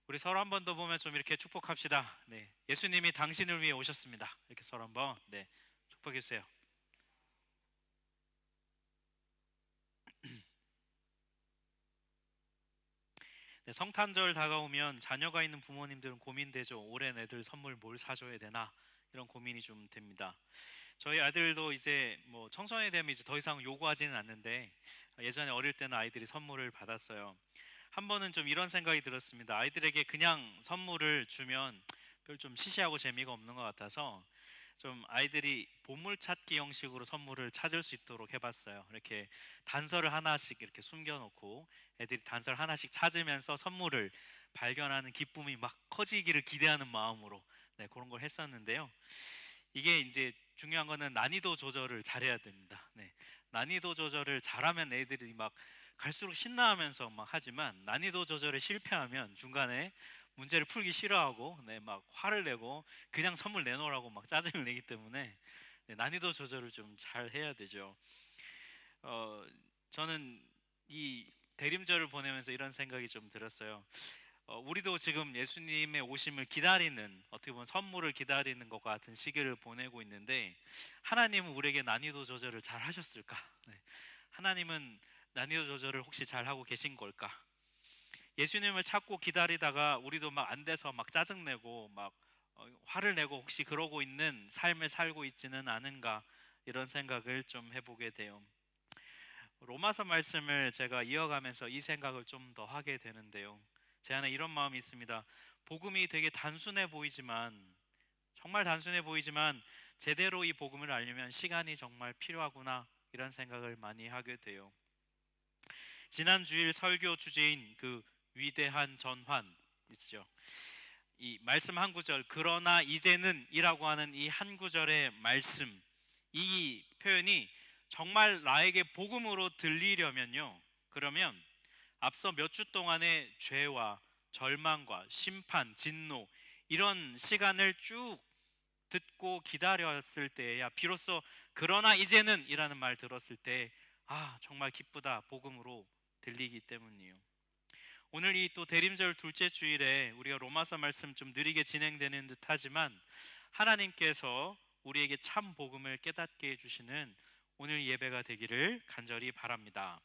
우리 서로 한 번 더 보면 좀 이렇게 축복합시다. 네, 예수님이 당신을 위해 오셨습니다. 이렇게 서로 한번 축복해 주세요. 네, 성탄절 다가오면 자녀가 있는 부모님들은 고민되죠. 올해 애들 선물 뭘 사줘야 되나 이런 고민이 좀 됩니다. 저희 아들도 이제 뭐 청소년이 되면 이제 더 이상 요구하지는 않는데 예전에 어릴 때는 아이들이 선물을 받았어요. 한 번은 좀 이런 생각이 들었습니다. 아이들에게 그냥 선물을 주면 별 좀 시시하고 재미가 없는 것 같아서 좀 아이들이 보물찾기 형식으로 선물을 찾을 수 있도록 해봤어요. 이렇게 단서를 하나씩 이렇게 숨겨놓고 애들이 단서를 하나씩 찾으면서 선물을 발견하는 기쁨이 막 커지기를 기대하는 마음으로 그런 걸 했었는데요. 이게 이제 중요한 거는 난이도 조절을 잘해야 됩니다. 난이도 조절을 잘하면 애들이 막 갈수록 신나하면서 막 하지만 난이도 조절에 실패하면 중간에 문제를 풀기 싫어하고 막 화를 내고 그냥 선물 내놓으라고 막 짜증을 내기 때문에 난이도 조절을 좀 잘 해야 되죠. 어, 저는 이 대림절을 보내면서 이런 생각이 좀 들었어요. 우리도 지금 예수님의 오심을 기다리는, 어떻게 보면 선물을 기다리는 것 같은 시기를 보내고 있는데 하나님은 우리에게 난이도 조절을 잘 하셨을까? 하나님은 난이도 조절을 혹시 잘 하고 계신 걸까? 예수님을 찾고 기다리다가 우리도 막 안 돼서 막 짜증내고 막 화를 내고 혹시 그러고 있는 삶을 살고 있지는 않은가, 이런 생각을 좀 해보게 돼요. 로마서 말씀을 제가 이어가면서 이 생각을 좀 더 하게 되는데요. 제 안에 이런 마음이 있습니다. 복음이 되게 단순해 보이지만, 정말 단순해 보이지만 제대로 이 복음을 알려면 시간이 정말 필요하구나, 이런 생각을 많이 하게 돼요. 지난 주일 설교 주제인 그 위대한 전환 있죠. 이 말씀 한 구절, 그러나 이제는 이라고 하는 이 한 구절의 말씀, 이 표현이 정말 나에게 복음으로 들리려면요, 그러면 앞서 몇 주 동안의 죄와 절망과 심판, 진노, 이런 시간을 쭉 듣고 기다렸을 때야 비로소 그러나 이제는 이라는 말 들었을 때 정말 기쁘다, 복음으로 들리기 때문이에요. 오늘 이 또 대림절 둘째 주일에 우리가 로마서 말씀 좀 느리게 진행되는 듯 하지만 하나님께서 우리에게 참 복음을 깨닫게 해주시는 오늘 예배가 되기를 간절히 바랍니다.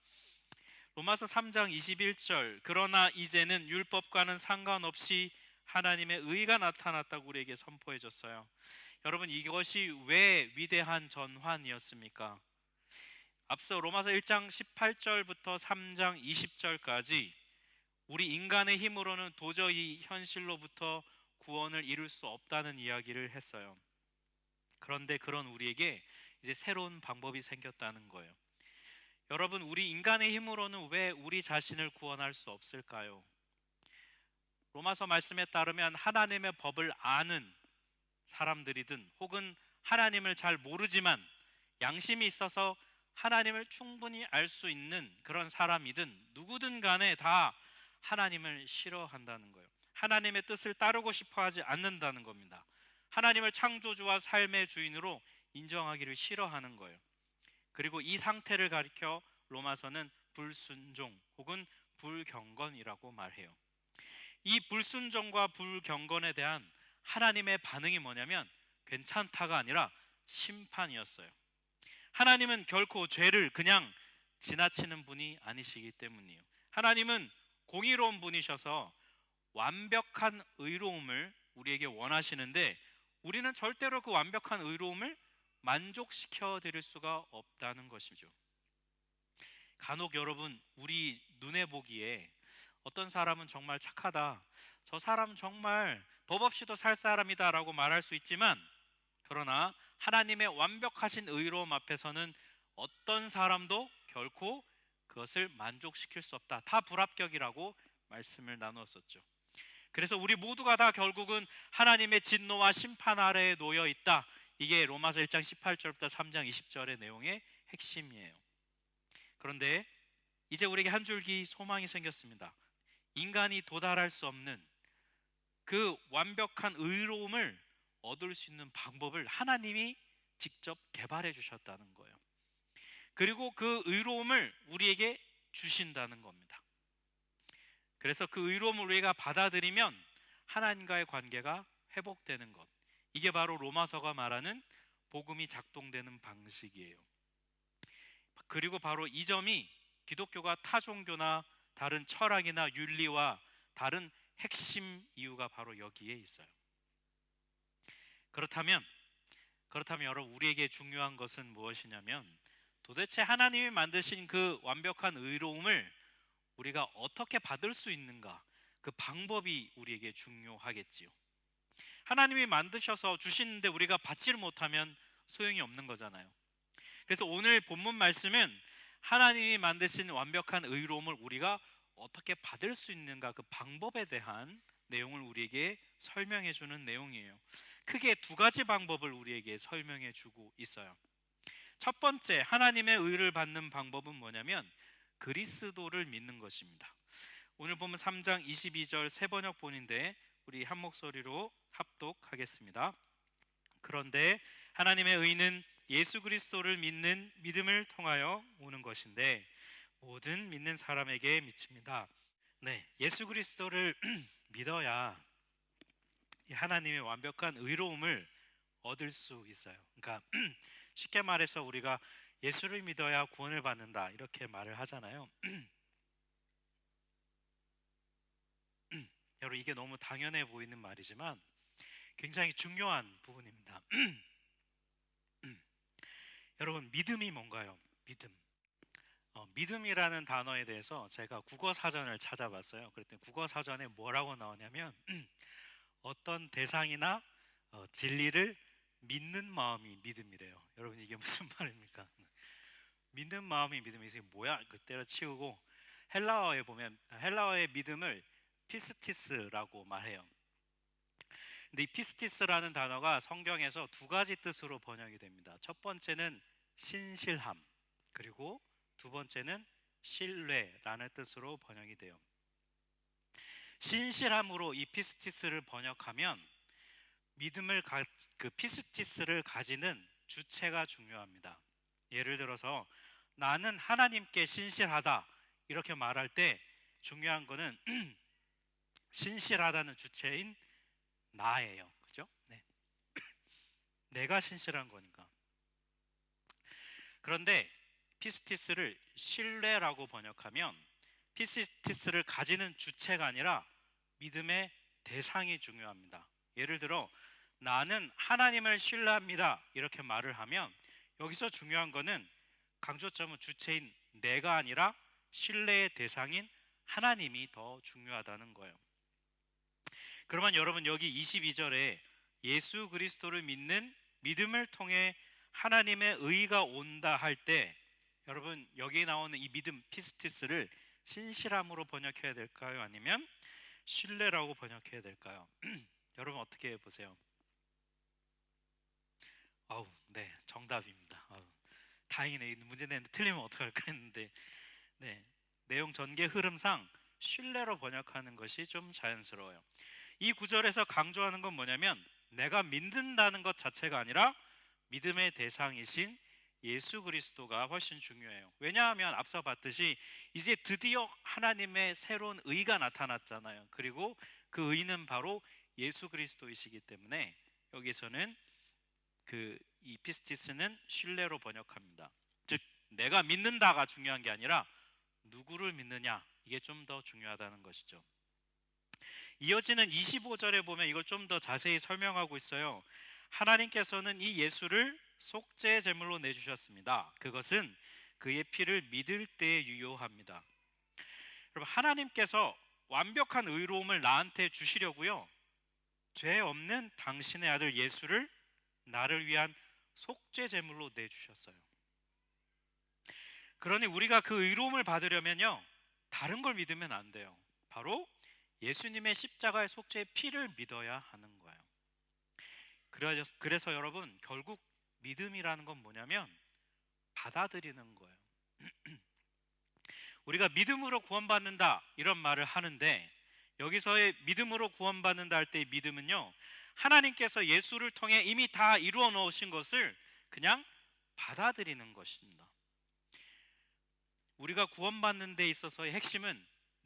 로마서 3장 21절, 그러나 이제는 율법과는 상관없이 하나님의 의가 나타났다고 우리에게 선포해 줬어요. 여러분, 이것이 왜 위대한 전환이었습니까? 앞서 로마서 1장 18절부터 3장 20절까지 우리 인간의 힘으로는 도저히 현실로부터 구원을 이룰 수 없다는 이야기를 했어요. 그런데 그런 우리에게 이제 새로운 방법이 생겼다는 거예요. 여러분, 우리 인간의 힘으로는 왜 우리 자신을 구원할 수 없을까요? 로마서 말씀에 따르면 하나님의 법을 아는 사람들이든 혹은 하나님을 잘 모르지만 양심이 있어서 하나님을 충분히 알 수 있는 그런 사람이든 누구든 간에 다 하나님을 싫어한다는 거예요. 하나님의 뜻을 따르고 싶어 하지 않는다는 겁니다. 하나님을 창조주와 삶의 주인으로 인정하기를 싫어하는 거예요. 그리고 이 상태를 가리켜 로마서는 불순종 혹은 불경건이라고 말해요. 이 불순종과 불경건에 대한 하나님의 반응이 뭐냐면 괜찮다가 아니라 심판이었어요. 하나님은 결코 죄를 그냥 지나치는 분이 아니시기 때문이에요. 하나님은 공의로운 분이셔서 완벽한 의로움을 우리에게 원하시는데 우리는 절대로 그 완벽한 의로움을 만족시켜 드릴 수가 없다는 것이죠. 간혹 여러분, 우리 눈에 보기에 어떤 사람은 정말 착하다, 저 사람 정말 법 없이도 살 사람이다 라고 말할 수 있지만, 그러나 하나님의 완벽하신 의로움 앞에서는 어떤 사람도 결코 그것을 만족시킬 수 없다, 다 불합격이라고 말씀을 나누었었죠. 그래서 우리 모두가 다 결국은 하나님의 진노와 심판 아래에 놓여 있다, 이게 로마서 1장 18절부터 3장 20절의 내용의 핵심이에요. 그런데 이제 우리에게 한 줄기 소망이 생겼습니다. 인간이 도달할 수 없는 그 완벽한 의로움을 얻을 수 있는 방법을 하나님이 직접 개발해 주셨다는 거예요. 그리고 그 의로움을 우리에게 주신다는 겁니다. 그래서 그 의로움을 우리가 받아들이면 하나님과의 관계가 회복되는 것. 이게 바로 로마서가 말하는 복음이 작동되는 방식이에요. 그리고 바로 이 점이 기독교가 타 종교나 다른 철학이나 윤리와 다른 핵심 이유가 바로 여기에 있어요. 그렇다면 여러분, 우리에게 중요한 것은 무엇이냐면 도대체 하나님이 만드신 그 완벽한 의로움을 우리가 어떻게 받을 수 있는가, 그 방법이 우리에게 중요하겠지요. 하나님이 만드셔서 주시는데 우리가 받지를 못하면 소용이 없는 거잖아요. 그래서 오늘 본문 말씀은 하나님이 만드신 완벽한 의로움을 우리가 어떻게 받을 수 있는가, 그 방법에 대한 내용을 우리에게 설명해 주는 내용이에요. 크게 두 가지 방법을 우리에게 설명해 주고 있어요. 첫 번째, 하나님의 의를 받는 방법은 뭐냐면 그리스도를 믿는 것입니다. 오늘 보면 3장 22절 새 번역본인데 우리 한 목소리로 합독하겠습니다. 그런데 하나님의 의는 예수 그리스도를 믿는 믿음을 통하여 오는 것인데 모든 믿는 사람에게 미칩니다. 네, 예수 그리스도를 믿어야 하나님의 완벽한 의로움을 얻을 수 있어요. 그러니까 쉽게 말해서 우리가 예수를 믿어야 구원을 받는다 이렇게 말을 하잖아요. 여러분, 이게 너무 당연해 보이는 말이지만 굉장히 중요한 부분입니다. 여러분, 믿음이 뭔가요? 믿음이라는 단어에 대해서 제가 국어 사전을 찾아봤어요. 그랬더니 국어 사전에 뭐라고 나오냐면 어떤 대상이나 진리를 믿는 마음이 믿음이래요. 여러분, 이게 무슨 말입니까? 믿는 마음이 믿음이 이게 뭐야? 그 때려치우고 헬라어에 보면 헬라어의 믿음을 피스티스라고 말해요. 근데 이 피스티스라는 단어가 성경에서 두 가지 뜻으로 번역이 됩니다. 첫 번째는 신실함, 그리고 두 번째는 신뢰라는 뜻으로 번역이 돼요. 신실함으로 이 피스티스를 번역하면 그 피스티스를 가지는 주체가 중요합니다. 예를 들어서 나는 하나님께 신실하다 이렇게 말할 때 중요한 거는 신실하다는 주체인 나예요. 그죠? 네. 내가 신실한 거니까. 그런데 피스티스를 신뢰라고 번역하면 피스티스를 가지는 주체가 아니라 믿음의 대상이 중요합니다. 예를 들어 나는 하나님을 신뢰합니다 이렇게 말을 하면 여기서 중요한 거는 강조점은 주체인 내가 아니라 신뢰의 대상인 하나님이 더 중요하다는 거예요. 그러면 여러분, 여기 22절에 예수 그리스도를 믿는 믿음을 통해 하나님의 의가 온다 할 때 여러분, 여기 나오는 이 믿음 피스티스를 신실함으로 번역해야 될까요? 아니면 신뢰라고 번역해야 될까요? 여러분, 어떻게 보세요? 네, 정답입니다. 다행이네. 문제 내는데 틀리면 어떡할까 했는데 네, 내용 전개 흐름상 신뢰로 번역하는 것이 좀 자연스러워요. 이 구절에서 강조하는 건 뭐냐면 내가 믿는다는 것 자체가 아니라 믿음의 대상이신 예수 그리스도가 훨씬 중요해요. 왜냐하면 앞서 봤듯이 이제 드디어 하나님의 새로운 의가 나타났잖아요. 그리고 그 의는 바로 예수 그리스도이시기 때문에 여기서는 이 피스티스는 신뢰로 번역합니다. 즉 내가 믿는다가 중요한 게 아니라 누구를 믿느냐, 이게 좀 더 중요하다는 것이죠. 이어지는 25절에 보면 이걸 좀 더 자세히 설명하고 있어요. 하나님께서는 이 예수를 속죄 제물로 내주셨습니다. 그것은 그의 피를 믿을 때에 유효합니다. 여러분, 하나님께서 완벽한 의로움을 나한테 주시려고요, 죄 없는 당신의 아들 예수를 나를 위한 속죄 제물로 내주셨어요. 그러니 우리가 그 의로움을 받으려면요, 다른 걸 믿으면 안 돼요. 바로 예수님의 십자가의 속죄의 피를 믿어야 하는 거예요. 그래서 여러분, 결국 믿음이라는 건 뭐냐면 받아들이는 거예요. 우리가 믿음으로 구원받는다 이런 말을 하는데 여기서의 믿음으로 구원받는다 할 때의 믿음은요, 하나님께서 예수를 통해 이미 다 이루어 놓으신 것을 그냥 받아들이는 것입니다. 우리가 구원받는 데 있어서의 핵심은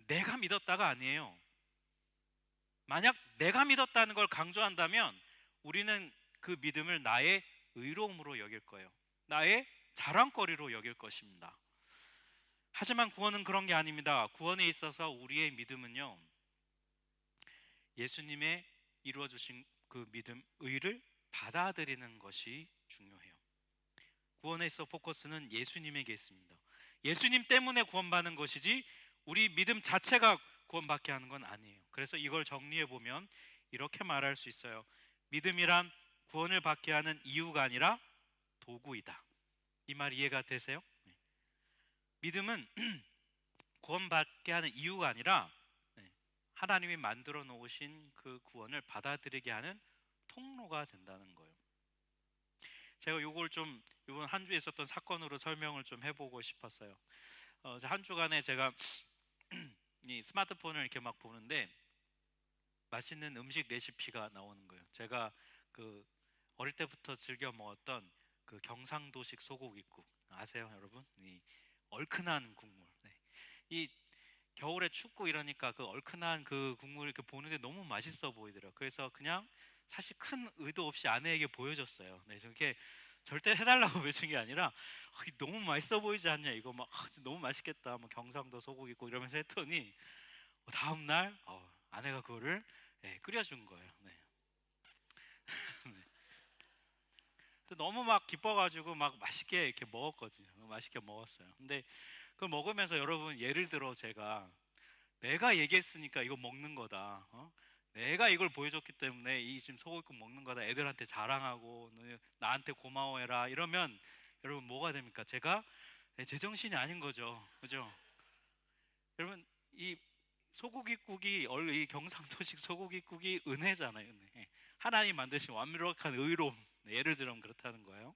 내가 믿었다가 아니에요. 만약 내가 믿었다는 걸 강조한다면 우리는 그 믿음을 나의 의로움으로 여길 거예요. 나의 자랑거리로 여길 것입니다. 하지만 구원은 그런 게 아닙니다. 구원에 있어서 우리의 믿음은요, 예수님의 이루어주신 그 믿음, 의를 받아들이는 것이 중요해요. 구원에 있어 포커스는 예수님에게 있습니다. 예수님 때문에 구원받는 것이지 우리 믿음 자체가 구원받게 하는 건 아니에요. 그래서 이걸 정리해 보면 이렇게 말할 수 있어요. 믿음이란 구원을 받게 하는 이유가 아니라 도구이다. 이 말 이해가 되세요? 네. 믿음은 구원받게 하는 이유가 아니라 하나님이 만들어 놓으신 그 구원을 받아들이게 하는 통로가 된다는 거예요. 제가 요걸 좀 이번 한 주에 있었던 사건으로 설명을 좀 해보고 싶었어요. 한 주간에 제가 이 스마트폰을 이렇게 막 보는데 맛있는 음식 레시피가 나오는 거예요. 제가 그 어릴 때부터 즐겨 먹었던 그 경상도식 소고기국 아세요, 여러분? 이 얼큰한 국물. 네. 이 겨울에 춥고 이러니까 그 얼큰한 그 국물 이렇게 보는데 너무 맛있어 보이더라고요. 그래서 그냥 사실 큰 의도 없이 아내에게 보여줬어요. 네, 저게 절대 해달라고 외친 게 아니라 너무 맛있어 보이지 않냐, 이거 막 너무 맛있겠다, 뭐 경상도 소고기국 이러면서 했더니 다음 날 아내가 그거를 끓여준 거예요. 네. 너무 막 기뻐가지고 막 맛있게 이렇게 먹었거든요. 맛있게 먹었어요. 근데 그걸 먹으면서 여러분, 예를 들어 내가 얘기했으니까 이거 먹는 거다. 내가 이걸 보여줬기 때문에 이 지금 소고기국 먹는 거다. 애들한테 자랑하고 나한테 고마워해라 이러면 여러분 뭐가 됩니까? 제가 제정신이 아닌 거죠. 그죠? 여러분, 이 소고기국이 이 경상도식 소고기국이 은혜잖아요. 은혜. 하나님 만드신 완벽한 의로움. 예를 들면 그렇다는 거예요.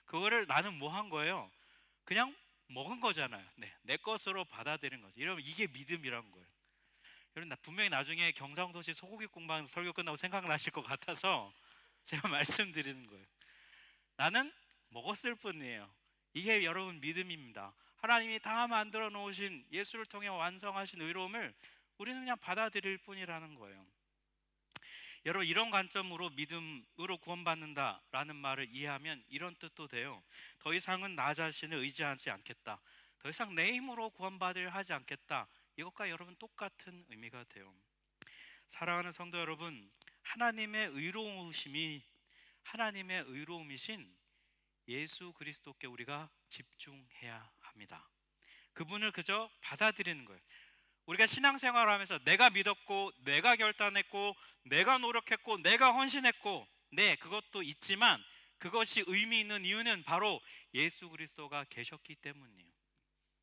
그거를 나는 뭐 한 거예요? 그냥 먹은 거잖아요. 네, 내 것으로 받아들인 거죠. 이러면 이게 믿음이란 거예요. 여러분, 분명히 나중에 경상도시 소고기 공방 설교 끝나고 생각나실 것 같아서 제가 말씀드리는 거예요. 나는 먹었을 뿐이에요. 이게 여러분 믿음입니다. 하나님이 다 만들어 놓으신 예수를 통해 완성하신 의로움을 우리는 그냥 받아들일 뿐이라는 거예요. 여러분, 이런 관점으로 믿음으로 구원받는다라는 말을 이해하면 이런 뜻도 돼요. 더 이상은 나 자신을 의지하지 않겠다. 더 이상 내 힘으로 구원받으려 하지 않겠다. 이것과 여러분 똑같은 의미가 돼요. 사랑하는 성도 여러분, 하나님의 의로움이신 예수 그리스도께 우리가 집중해야 합니다. 그분을 그저 받아들이는 거예요. 우리가 신앙생활을 하면서 내가 믿었고, 내가 결단했고, 내가 노력했고, 내가 헌신했고, 네, 그것도 있지만 그것이 의미 있는 이유는 바로 예수 그리스도가 계셨기 때문이에요.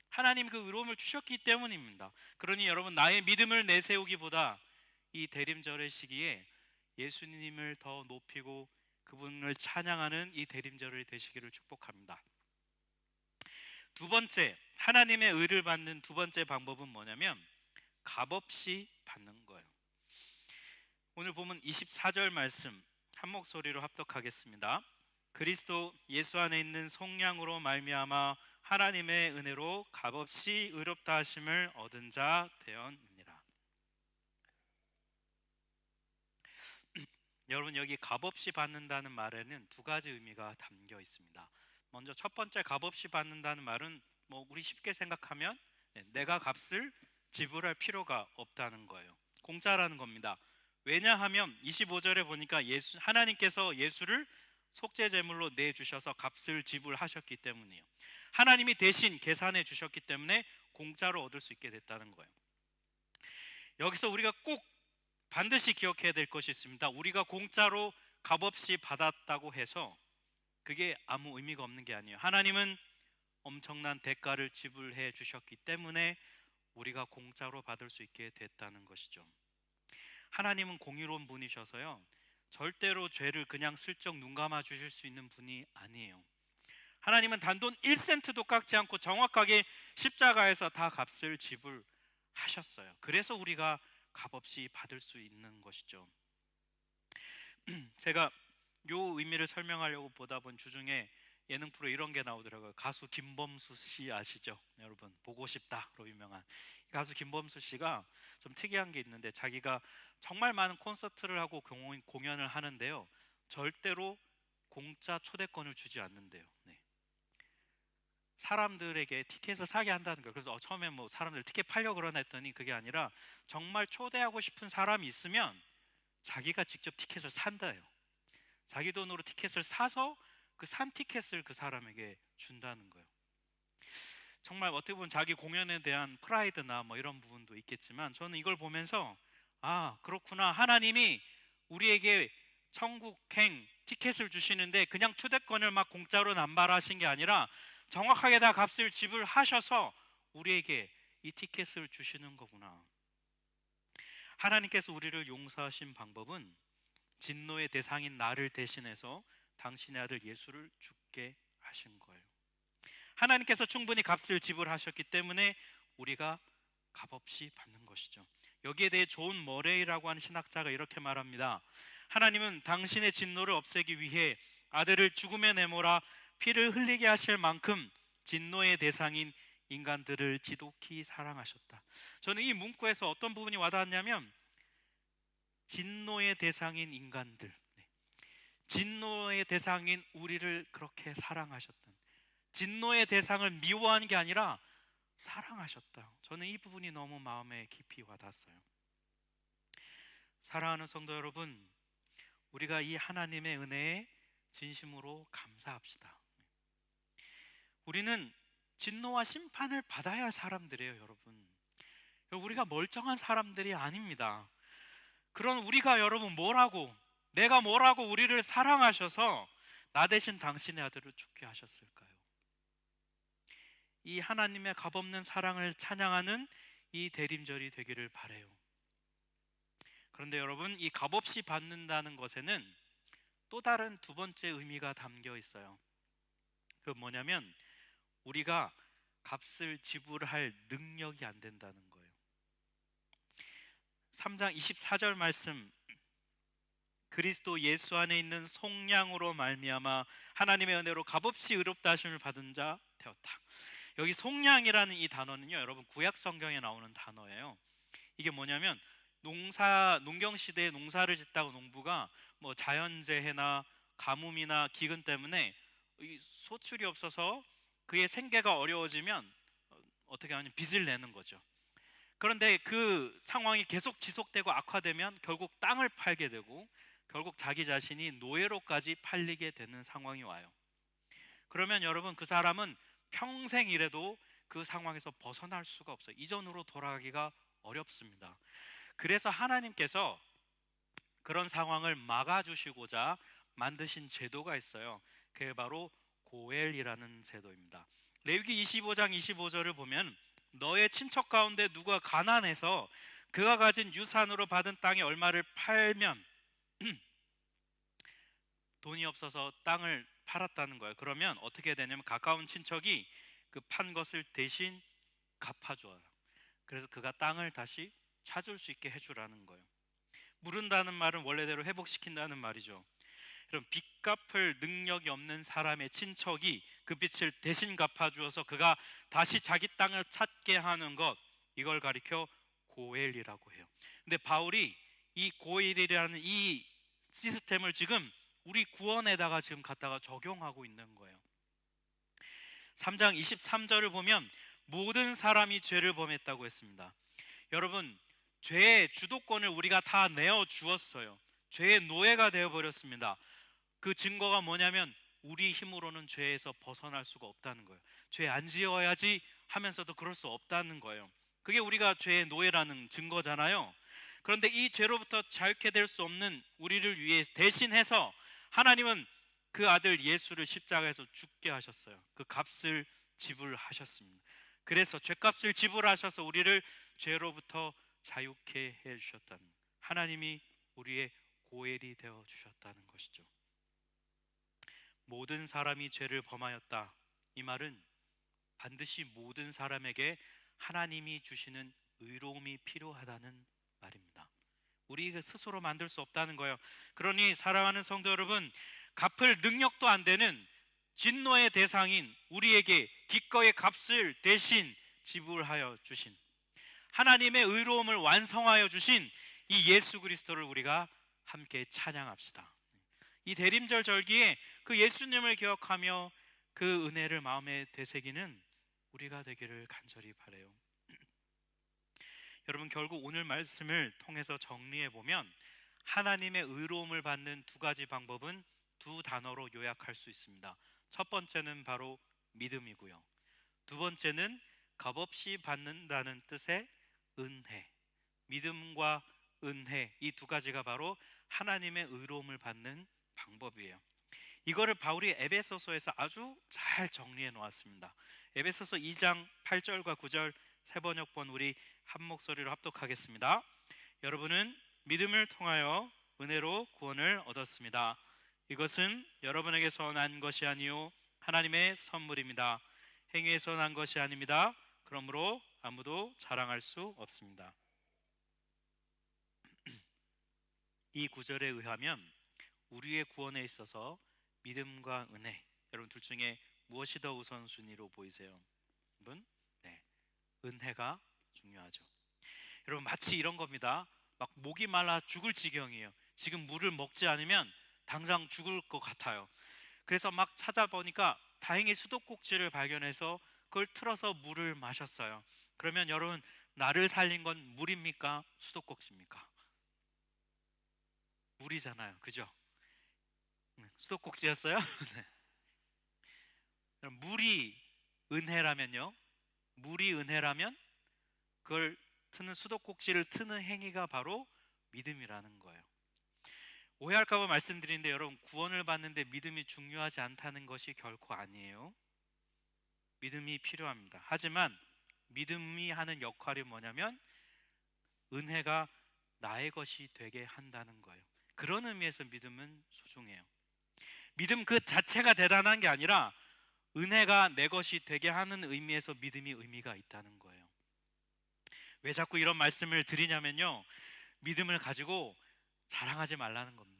하나님 그 의로움을 주셨기 때문입니다. 그러니 여러분, 나의 믿음을 내세우기보다 이 대림절의 시기에 예수님을 더 높이고 그분을 찬양하는 이 대림절이 되시기를 축복합니다. 두 번째, 하나님의 의를 받는 두 번째 방법은 뭐냐면 값없이 받는 거예요. 오늘 보면 24절 말씀 한 목소리로 합독하겠습니다. 그리스도 예수 안에 있는 속량으로 말미암아 하나님의 은혜로 값없이 의롭다 하심을 얻은 자 되었느니라. 여러분, 여기 값없이 받는다는 말에는 두 가지 의미가 담겨 있습니다. 먼저 첫 번째, 값없이 받는다는 말은 우리 쉽게 생각하면 내가 값을 지불할 필요가 없다는 거예요. 공짜라는 겁니다. 왜냐하면 25절에 보니까 하나님께서 예수를 속죄 제물로 내주셔서 값을 지불하셨기 때문이에요. 하나님이 대신 계산해 주셨기 때문에 공짜로 얻을 수 있게 됐다는 거예요. 여기서 우리가 꼭 반드시 기억해야 될 것이 있습니다. 우리가 공짜로 값없이 받았다고 해서 그게 아무 의미가 없는 게 아니에요. 하나님은 엄청난 대가를 지불해 주셨기 때문에 우리가 공짜로 받을 수 있게 됐다는 것이죠. 하나님은 공의로운 분이셔서요, 절대로 죄를 그냥 슬쩍 눈 감아 주실 수 있는 분이 아니에요. 하나님은 단돈 1센트도 깎지 않고 정확하게 십자가에서 다 값을 지불하셨어요. 그래서 우리가 값없이 받을 수 있는 것이죠. 제가 요 의미를 설명하려고 보다 본 주중에 예능 프로 이런 게 나오더라고요. 가수 김범수 씨 아시죠? 여러분 보고 싶다로 유명한 가수 김범수 씨가 좀 특이한 게 있는데 자기가 정말 많은 콘서트를 하고 공연을 하는데요. 절대로 공짜 초대권을 주지 않는데요. 네. 사람들에게 티켓을 사게 한다는 거예요. 그래서 처음에 뭐 사람들 티켓 팔려고 그러나 했더니 그게 아니라 정말 초대하고 싶은 사람이 있으면 자기가 직접 티켓을 산다요. 자기 돈으로 티켓을 사서 그 산 티켓을 그 사람에게 준다는 거예요. 정말 어떻게 보면 자기 공연에 대한 프라이드나 뭐 이런 부분도 있겠지만 저는 이걸 보면서 아, 그렇구나. 하나님이 우리에게 천국행 티켓을 주시는데 그냥 초대권을 막 공짜로 남발하신 게 아니라 정확하게 다 값을 지불하셔서 우리에게 이 티켓을 주시는 거구나. 하나님께서 우리를 용서하신 방법은 진노의 대상인 나를 대신해서 당신의 아들 예수를 죽게 하신 거예요. 하나님께서 충분히 값을 지불하셨기 때문에 우리가 값없이 받는 것이죠. 여기에 대해 존 머레이라고 하는 신학자가 이렇게 말합니다. 하나님은 당신의 진노를 없애기 위해 아들을 죽음에 내몰아 피를 흘리게 하실 만큼 진노의 대상인 인간들을 지독히 사랑하셨다. 저는 이 문구에서 어떤 부분이 와닿았냐면 진노의 대상인 인간들, 진노의 대상인 우리를 그렇게 사랑하셨다. 진노의 대상을 미워한 게 아니라 사랑하셨다. 저는 이 부분이 너무 마음에 깊이 와닿았어요. 사랑하는 성도 여러분, 우리가 이 하나님의 은혜에 진심으로 감사합시다. 우리는 진노와 심판을 받아야 할 사람들이에요, 여러분. 우리가 멀쩡한 사람들이 아닙니다. 그런 우리가 여러분 내가 뭐라고 우리를 사랑하셔서 나 대신 당신의 아들을 죽게 하셨을까요? 이 하나님의 값없는 사랑을 찬양하는 이 대림절이 되기를 바라요. 그런데 여러분, 이 값없이 받는다는 것에는 또 다른 두 번째 의미가 담겨 있어요. 그 뭐냐면 우리가 값을 지불할 능력이 안 된다는 거예요. 3장 24절 말씀, 그리스도 예수 안에 있는 속량으로 말미암아 하나님의 은혜로 값없이 의롭다 하심을 받은 자 되었다. 여기 속량이라는 이 단어는요, 여러분 구약 성경에 나오는 단어예요. 이게 뭐냐면 농경 시대에 농사를 짓다가 농부가 뭐 자연재해나 가뭄이나 기근 때문에 이 소출이 없어서 그의 생계가 어려워지면 어떻게 하냐면 빚을 내는 거죠. 그런데 그 상황이 계속 지속되고 악화되면 결국 땅을 팔게 되고 결국 자기 자신이 노예로까지 팔리게 되는 상황이 와요. 그러면 여러분 그 사람은 평생 이래도 그 상황에서 벗어날 수가 없어요. 이전으로 돌아가기가 어렵습니다. 그래서 하나님께서 그런 상황을 막아주시고자 만드신 제도가 있어요. 그게 바로 고엘이라는 제도입니다. 레위기 25장 25절을 보면 너의 친척 가운데 누가 가난해서 그가 가진 유산으로 받은 땅의 얼마를 팔면 돈이 없어서 땅을 팔았다는 거예요. 그러면 어떻게 되냐면 가까운 친척이 그 판 것을 대신 갚아줘요. 그래서 그가 땅을 다시 찾을 수 있게 해주라는 거예요. 물은다는 말은 원래대로 회복시킨다는 말이죠. 그럼 빚 갚을 능력이 없는 사람의 친척이 그 빚을 대신 갚아주어서 그가 다시 자기 땅을 찾게 하는 것, 이걸 가리켜 고엘이라고 해요. 근데 바울이 이 고엘이라는 이 시스템을 지금 우리 구원에다가 지금 갖다가 적용하고 있는 거예요. 3장 23절을 보면 모든 사람이 죄를 범했다고 했습니다. 여러분, 죄의 주도권을 우리가 다 내어 주었어요. 죄의 노예가 되어 버렸습니다. 그 증거가 뭐냐면 우리 힘으로는 죄에서 벗어날 수가 없다는 거예요. 죄 안 지어야지 하면서도 그럴 수 없다는 거예요. 그게 우리가 죄의 노예라는 증거잖아요. 그런데 이 죄로부터 자유케 될 수 없는 우리를 위해 대신해서 하나님은 그 아들 예수를 십자가에서 죽게 하셨어요. 그 값을 지불하셨습니다. 그래서 죄값을 지불하셔서 우리를 죄로부터 자유케 해주셨다는, 하나님이 우리의 고엘이 되어 주셨다는 것이죠. 모든 사람이 죄를 범하였다, 이 말은 반드시 모든 사람에게 하나님이 주시는 의로움이 필요하다는 말입니다. 우리 스스로 만들 수 없다는 거예요. 그러니 사랑하는 성도 여러분, 갚을 능력도 안 되는 진노의 대상인 우리에게 기꺼이 값을 대신 지불하여 주신, 하나님의 의로움을 완성하여 주신 이 예수 그리스도를 우리가 함께 찬양합시다. 이 대림절 절기에 그 예수님을 기억하며 그 은혜를 마음에 되새기는 우리가 되기를 간절히 바라요. 여러분, 결국 오늘 말씀을 통해서 정리해 보면 하나님의 의로움을 받는 두 가지 방법은 두 단어로 요약할 수 있습니다. 첫 번째는 바로 믿음이고요. 두 번째는 값없이 받는다는 뜻의 은혜. 믿음과 은혜, 이 두 가지가 바로 하나님의 의로움을 받는 방법이에요. 이거를 바울이 에베소서에서 아주 잘 정리해 놓았습니다. 에베소서 2장 8절과 9절 세 번역본 우리 한 목소리로 합독하겠습니다. 여러분은 믿음을 통하여 은혜로 구원을 얻었습니다. 이것은 여러분에게서 난 것이 아니요 하나님의 선물입니다. 행위에서 난 것이 아닙니다. 그러므로 아무도 자랑할 수 없습니다. 이 구절에 의하면 우리의 구원에 있어서 믿음과 은혜, 여러분 둘 중에 무엇이 더 우선순위로 보이세요? 여러분, 네, 은혜가 중요하죠. 여러분, 마치 이런 겁니다. 막 목이 말라 죽을 지경이에요. 지금 물을 먹지 않으면 당장 죽을 것 같아요. 그래서 막 찾아보니까 다행히 수도꼭지를 발견해서 그걸 틀어서 물을 마셨어요. 그러면 여러분, 나를 살린 건 물입니까? 수도꼭지입니까? 물이잖아요, 그죠? 수도꼭지였어요? 네. 물이 은혜라면요, 물이 은혜라면 그걸 트는, 수도꼭지를 트는 행위가 바로 믿음이라는 거예요. 오해할까봐 말씀드리는데, 여러분, 구원을 받는데 믿음이 중요하지 않다는 것이 결코 아니에요. 믿음이 필요합니다. 하지만 믿음이 하는 역할이 뭐냐면 은혜가 나의 것이 되게 한다는 거예요. 그런 의미에서 믿음은 소중해요. 믿음 그 자체가 대단한 게 아니라 은혜가 내 것이 되게 하는 의미에서 믿음이 의미가 있다는 거예요. 왜 자꾸 이런 말씀을 드리냐면요, 믿음을 가지고 자랑하지 말라는 겁니다.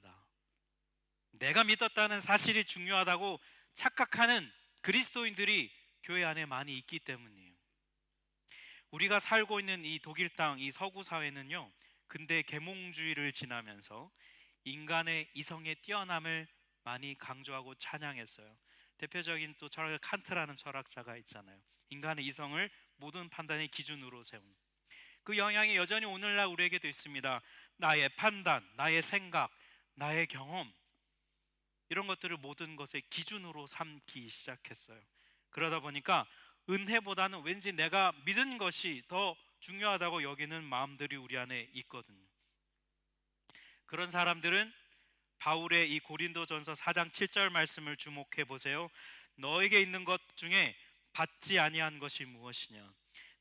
내가 믿었다는 사실이 중요하다고 착각하는 그리스도인들이 교회 안에 많이 있기 때문이에요. 우리가 살고 있는 이 독일 땅, 이 서구 사회는요, 근대 계몽주의를 지나면서 인간의 이성의 뛰어남을 많이 강조하고 찬양했어요. 대표적인 또 철학 칸트라는 철학자가 있잖아요. 인간의 이성을 모든 판단의 기준으로 세운 그 영향이 여전히 오늘날 우리에게도 있습니다. 나의 판단, 나의 생각, 나의 경험, 이런 것들을 모든 것의 기준으로 삼기 시작했어요. 그러다 보니까 은혜보다는 왠지 내가 믿은 것이 더 중요하다고 여기는 마음들이 우리 안에 있거든요. 그런 사람들은 바울의 이 고린도전서 4장 7절 말씀을 주목해 보세요. 너에게 있는 것 중에 받지 아니한 것이 무엇이냐?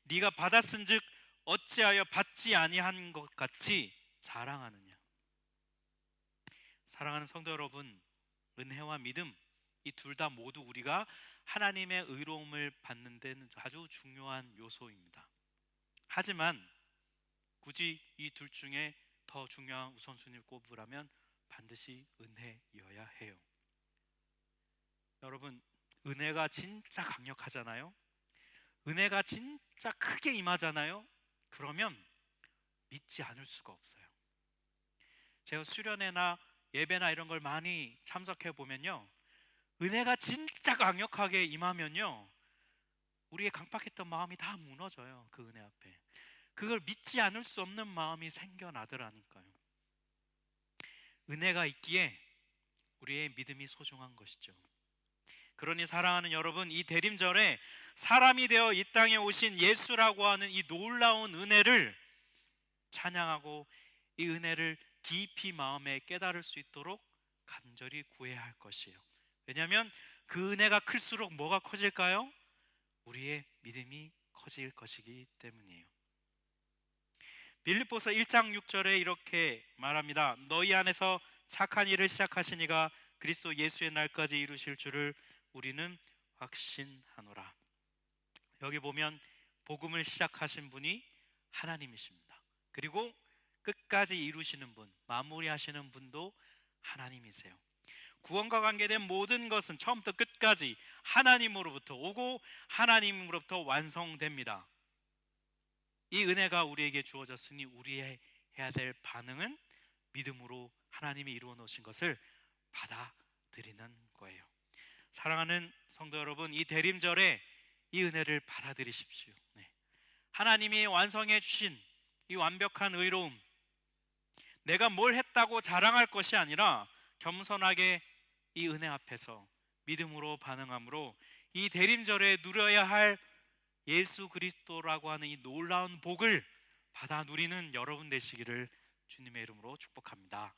네가 받았은즉 어찌하여 받지 아니한 것 같이 자랑하느냐? 사랑하는 성도 여러분, 은혜와 믿음, 이 둘 다 모두 우리가 하나님의 의로움을 받는 데는 아주 중요한 요소입니다. 하지만 굳이 이 둘 중에 더 중요한 우선순위를 꼽으라면 반드시 은혜여야 해요. 여러분, 은혜가 진짜 강력하잖아요. 은혜가 진짜 크게 임하잖아요. 그러면 믿지 않을 수가 없어요. 제가 수련회나 예배나 이런 걸 많이 참석해 보면요, 은혜가 진짜 강력하게 임하면요, 우리의 강팍했던 마음이 다 무너져요. 그 은혜 앞에 그걸 믿지 않을 수 없는 마음이 생겨나더라니까요. 은혜가 있기에 우리의 믿음이 소중한 것이죠. 그러니 사랑하는 여러분, 이 대림절에 사람이 되어 이 땅에 오신 예수라고 하는 이 놀라운 은혜를 찬양하고 이 은혜를 깊이 마음에 깨달을 수 있도록 간절히 구해야 할 것이에요. 왜냐하면 그 은혜가 클수록 뭐가 커질까요? 우리의 믿음이 커질 것이기 때문이에요. 빌립보서 1장 6절에 이렇게 말합니다. 너희 안에서 착한 일을 시작하신 이가 그리스도 예수의 날까지 이루실 줄을 우리는 확신하노라. 여기 보면 복음을 시작하신 분이 하나님이십니다. 그리고 끝까지 이루시는 분, 마무리하시는 분도 하나님이세요. 구원과 관계된 모든 것은 처음부터 끝까지 하나님으로부터 오고 하나님으로부터 완성됩니다. 이 은혜가 우리에게 주어졌으니 우리의 해야 될 반응은 믿음으로 하나님이 이루어 놓으신 것을 받아들이는 거예요. 사랑하는 성도 여러분, 이 대림절에 이 은혜를 받아들이십시오. 네. 하나님이 완성해 주신 이 완벽한 의로움, 내가 뭘 했다고 자랑할 것이 아니라 겸손하게 이 은혜 앞에서 믿음으로 반응함으로 이 대림절에 누려야 할 예수 그리스도라고 하는 이 놀라운 복을 받아 누리는 여러분 되시기를 주님의 이름으로 축복합니다.